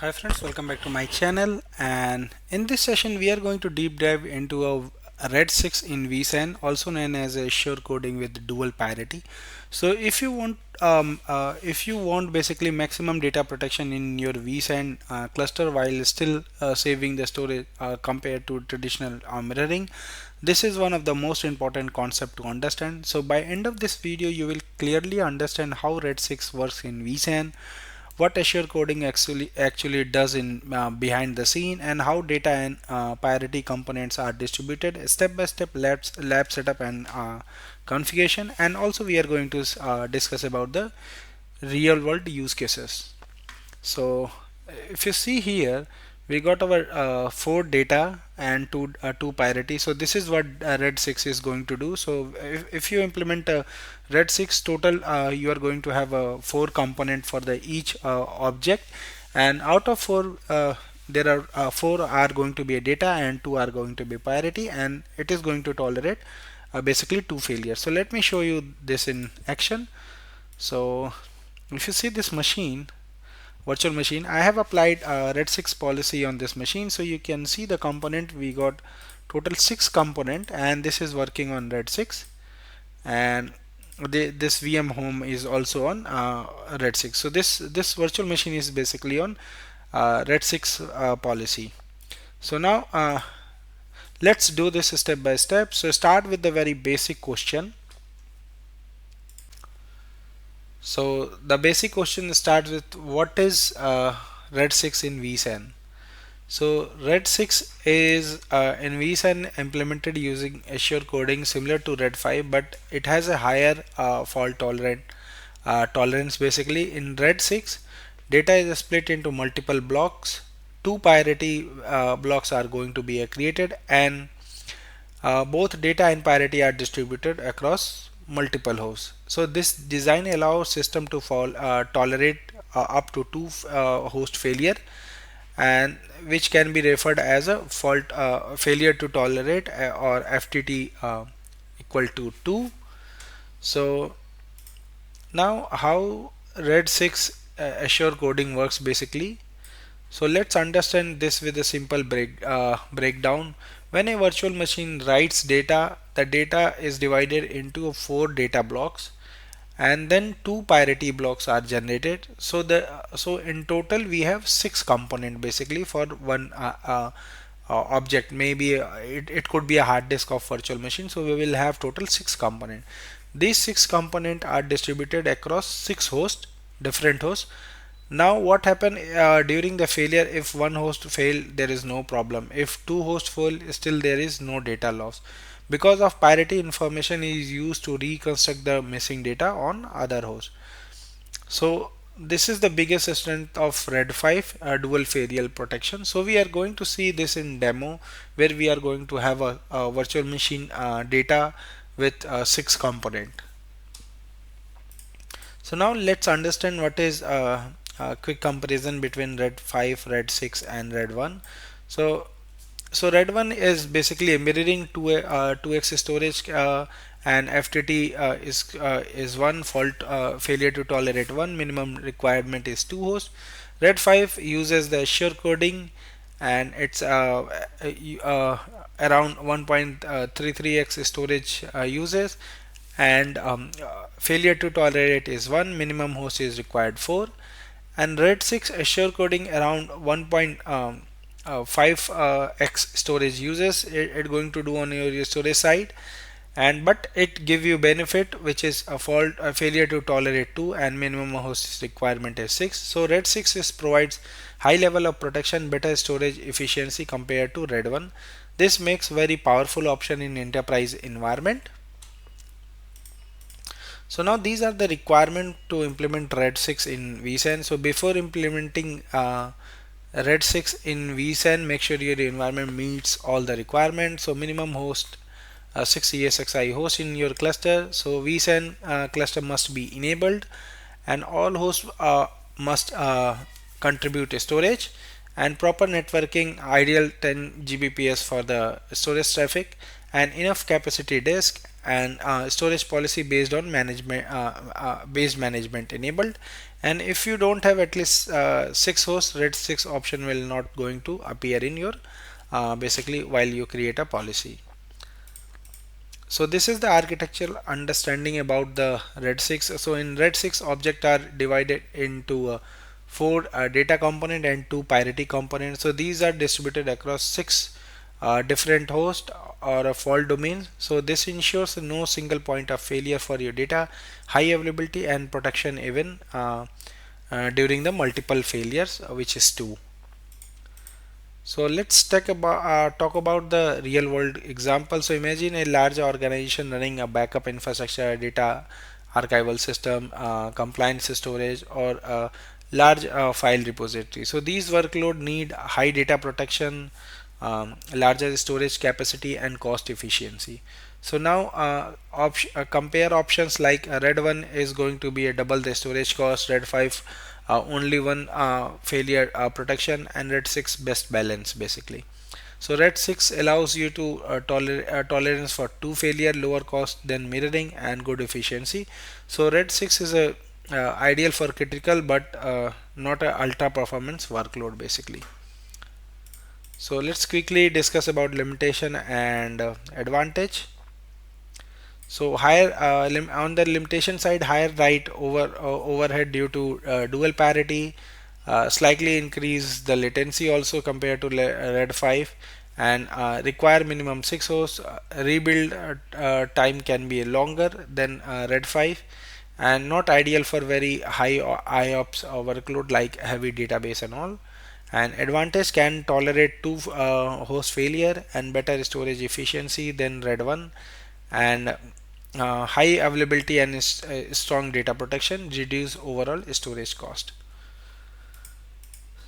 Hi friends, welcome back to my channel, and in this session we are going to deep dive into a Red 6 in vSAN, also known as Erasure Coding with dual parity. So if you want basically maximum data protection in your vSAN cluster while still saving the storage compared to traditional mirroring, this is one of the most important concept to understand. So by end of this video you will clearly understand how Red 6 works in vSAN, what Azure coding actually does in behind the scene, and how data and parity components are distributed, step by step lab setup and configuration. And also we are going to discuss about the real world use cases. So if you see here, we got our four data and two parity. So this is what Red 6 is going to do. So if you implement Red 6 total, you are going to have a four component for the each object, and out of four, there are four are going to be a data and two are going to be parity, and it is going to tolerate basically two failures. So let me show you this in action. So if you see this machine, virtual machine, I have applied red 6 policy on this machine. So you can see the component, we got total 6 component, and this is working on red 6, and this VM home is also on red 6. So this virtual machine is basically on red 6 policy. So now let's do this step by step. So start with the very basic question. So the basic question starts with what is red 6 in vSAN. So Red 6 is in vSAN implemented using Azure coding similar to Red 5, but it has a higher fault tolerance. Basically, in Red 6, data is split into multiple blocks. Two parity blocks are going to be created, and both data and parity are distributed across multiple hosts. So this design allows system to tolerate up to two host failure, and which can be referred as a fault failure to tolerate or FTT equal to 2. So now how Red 6 Azure coding works basically. So let's understand this with a simple breakdown. When a virtual machine writes data, the data is divided into four data blocks, and then two parity blocks are generated. So in total we have six component basically for one object. Maybe it could be a hard disk of virtual machine. So we will have total six component. These six component are distributed across six hosts, different hosts. Now what happen during the failure? If one host fail, there is no problem. If two hosts fail, still there is no data loss, because of parity information is used to reconstruct the missing data on other hosts. So this is the biggest strength of Red 5 dual failure protection. So we are going to see this in demo, where we are going to have a virtual machine data with six component. So now let's understand what is a quick comparison between Red 5, Red 6 and Red 1. So Red 1 is basically a mirroring 2x storage, and FTT is one, fault failure to tolerate one, minimum requirement is two hosts. Red 5 uses the Azure coding, and it's around 1.33x storage uses, and failure to tolerate is one, minimum host is required 4. And Red 6 Azure coding around 1.5 x storage uses. It going to do on your storage side, and but it give you benefit, which is a failure to tolerate 2, and minimum host requirement is 6. So Red 6 is provides high level of protection, better storage efficiency compared to Red 1. This makes very powerful option in enterprise environment. So now these are the requirement to implement Red 6 in vSAN. So before implementing Red 6 in vSAN, make sure your environment meets all the requirements. So minimum host 6 ESXi hosts in your cluster. So vSAN cluster must be enabled, and all hosts must contribute storage, and proper networking, ideal 10 Gbps for the storage traffic, and enough capacity disk, and storage policy based on management based management enabled, And if you don't have at least 6 hosts, red 6 option will not going to appear in your basically while you create a policy. So this is the architectural understanding about the red 6. So in red 6, objects are divided into four data component and two parity components. So these are distributed across six different hosts or a fault domains. So this ensures no single point of failure for your data, high availability and protection even during the multiple failures, which is two. So let's talk about the real world example. So imagine a large organization running a backup infrastructure, data archival system, compliance storage, or a large file repository. So these workload need high data protection, larger storage capacity, and cost efficiency. So now compare options like red 1 is going to be a double the storage cost, red 5 only one failure protection, and red 6 best balance basically. So red 6 allows you to tolerance for two failure, lower cost than mirroring, and good efficiency. So red 6 is a ideal for critical but not a ultra performance workload basically. So let's quickly discuss about limitation and advantage. So higher on the limitation side, higher write overhead due to dual parity, slightly increase the latency also compared to red 5, and require minimum 6 hosts. Rebuild time can be longer than red 5, and not ideal for very high IOPS workload like heavy database and all. And advantage, can tolerate two host failure and better storage efficiency than red 1, and high availability and strong data protection, reduce overall storage cost.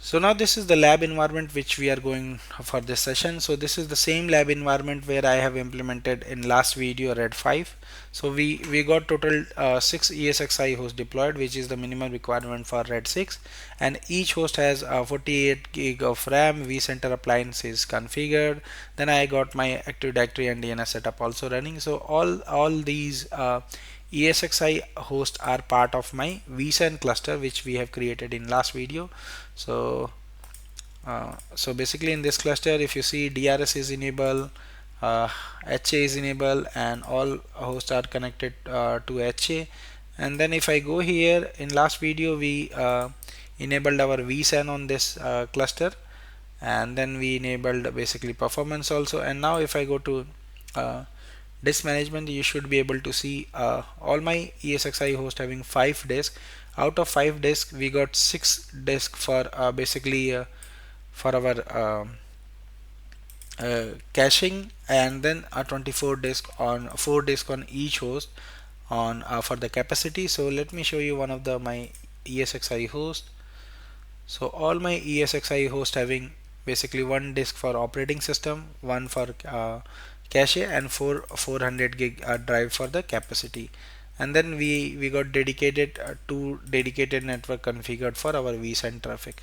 So now this is the lab environment which we are going for this session. So this is the same lab environment where I have implemented in last video red 5. So we got total 6 ESXi hosts deployed, which is the minimum requirement for red 6, and each host has 48 gig of RAM. vCenter appliance is configured. Then I got my Active Directory and DNS setup also running. So all these ESXi hosts are part of my vSAN cluster which we have created in last video. So so basically in this cluster, if you see, DRS is enabled, HA is enabled, and all hosts are connected to HA. And then if I go here, in last video we enabled our vSAN on this cluster, and then we enabled basically performance also. And now if I go to disk management, you should be able to see all my ESXi host having 5 disks. Out of 5 disks, we got 6 disks for basically for our caching, and then a 24 disk on 4 disk on each host on for the capacity. So let me show you one of the my ESXi host. So all my ESXi host having basically one disk for operating system, one for cache, and 400 gig drive for the capacity. And then we got dedicated two dedicated network configured for our vSAN traffic.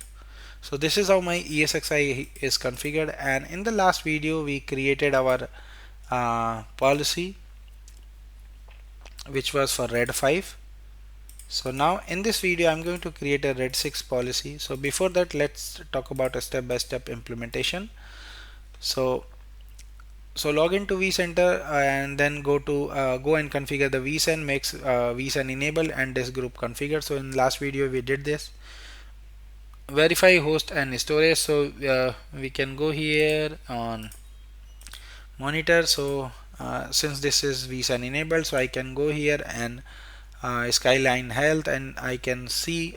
So this is how my ESXi is configured, and in the last video we created our policy which was for red 5. So now in this video I'm going to create a red 6 policy. So before that, let's talk about a step-by-step implementation. So log into vCenter and then go and configure the vSAN, makes vSAN enable and disk group configured. So in last video we did this. Verify host and storage. So we can go here on monitor. So since this is vSAN enabled, so I can go here and Skyline health, and I can see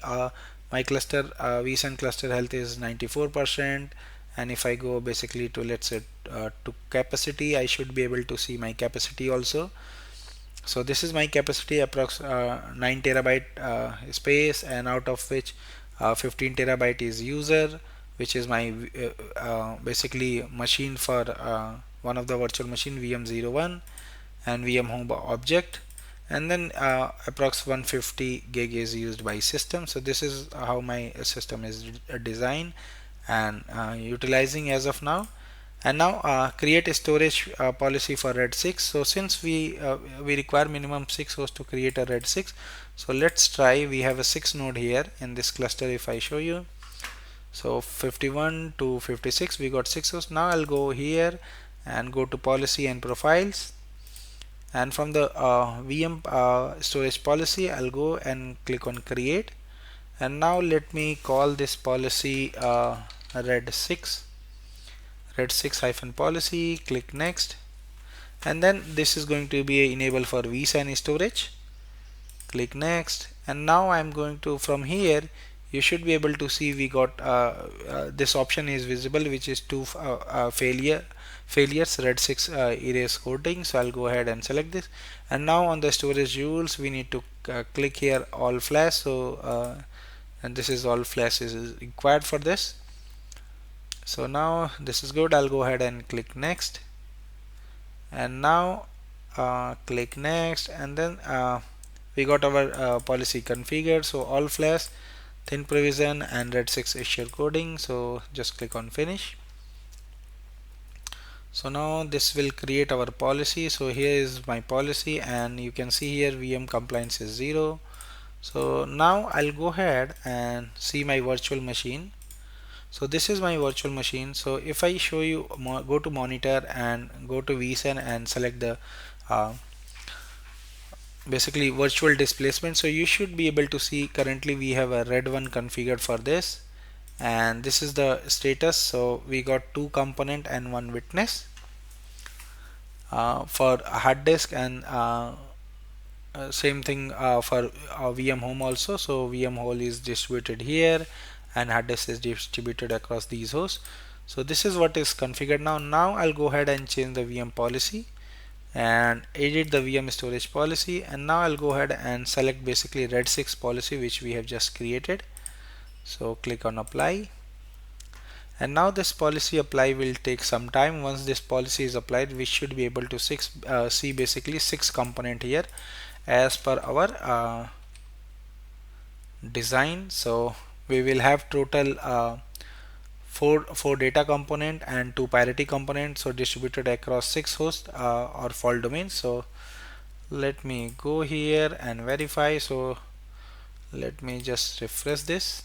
my cluster vSAN cluster health is 94%. And if I go basically to, let's say to capacity, I should be able to see my capacity also. So this is my capacity, approx 9 terabyte space, and out of which 15 terabyte is user, which is my basically machine for one of the virtual machine VM01 and VM home object, and then approx 150 gig is used by system. So this is how my system is designed and utilizing as of now. And now create a storage policy for RAID 6. So since we require minimum 6 hosts to create a RAID 6, so let's try. We have a 6 node here in this cluster. If I show you, so 51 to 56, we got 6 hosts. Now I'll go here and go to policy and profiles, and from the VM storage policy, I'll go and click on create. And now let me call this policy RAID 6 hyphen policy. Click next, and then this is going to be enabled for vSAN storage. Click next, and now I'm going to, from here you should be able to see we got this option is visible, which is two failures RAID 6 erase coding. So I'll go ahead and select this, and now on the storage rules we need to click here all flash. So and this is all flash is required for this. So now this is good. I'll go ahead and click next, and now click next, and then we got our policy configured. So all flash, thin provision, and RAID 6 Erasure coding. So just click on finish. So now this will create our policy. So here is my policy, and you can see here VM compliance is 0. So now I'll go ahead and see my virtual machine. So this is my virtual machine. So if I show you, go to monitor and go to vSAN and select the basically virtual displacement. So you should be able to see currently we have a RAID 1 configured for this, and this is the status. So we got 2 component and 1 witness for hard disk, and same thing for VM home also. So VM home is distributed here, and hard disk is distributed across these hosts. So this is what is configured now. Now I'll go ahead and change the VM policy and edit the VM storage policy, and now I'll go ahead and select basically RAID 6 policy which we have just created. So click on apply, and now this policy apply will take some time. Once this policy is applied, we should be able to see basically 6 component here as per our design. So we will have total four data component and 2 parity components, so distributed across 6 hosts or fault domains. So let me go here and verify. So let me just refresh this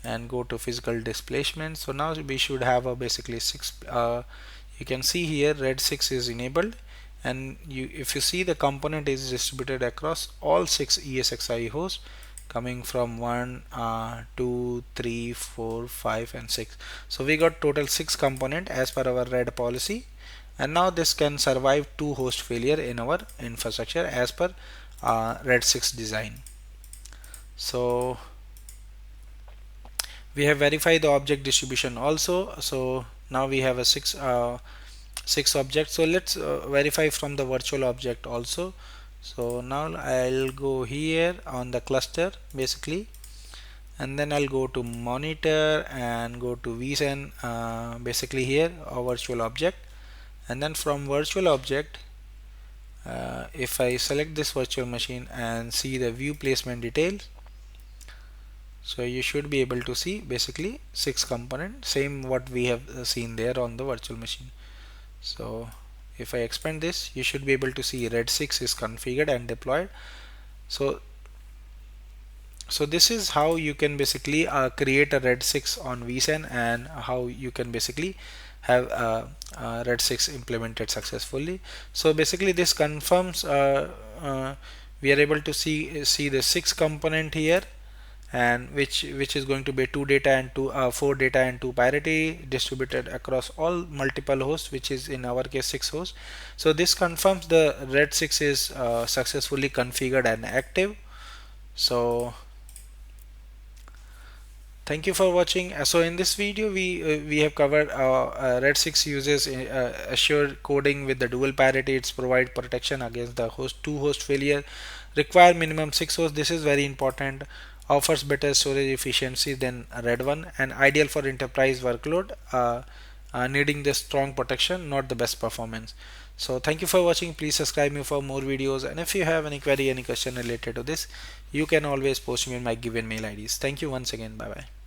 and go to physical displacement. So now we should have a basically 6 you can see here RAID 6 is enabled, and if you see the component is distributed across all 6 ESXi hosts coming from 1 2 3 4 5 and 6. So we got total 6 component as per our RAID policy, and now this can survive 2 host failure in our infrastructure as per RAID 6 design. So we have verified the object distribution also. So now we have a 6 objects. So let's verify from the virtual object also. So now I'll go here on the cluster basically, and then I'll go to monitor and go to vSAN basically here a virtual object, and then from virtual object if I select this virtual machine and see the view placement details, so you should be able to see basically 6 component, same what we have seen there on the virtual machine. So if I expand this, you should be able to see RAID 6 is configured and deployed. So this is how you can basically create a RAID 6 on vSAN, and how you can basically have RAID 6 implemented successfully. So basically this confirms we are able to see the 6 component here, and which is going to be 2 data and 4 data and 2 parity distributed across all multiple hosts, which is in our case 6 hosts. So this confirms the RAID 6 is successfully configured and active. So thank you for watching. So in this video we have covered RAID 6 uses Erasure coding with the dual parity. It's provide protection against the two host failure, require minimum 6 hosts. This is very important. Offers better storage efficiency than RAID 1, and ideal for enterprise workload needing the strong protection, not the best performance. So thank you for watching. Please subscribe me for more videos, and if you have any query, any question related to this, you can always post me in my given mail IDs. Thank you once again. Bye bye.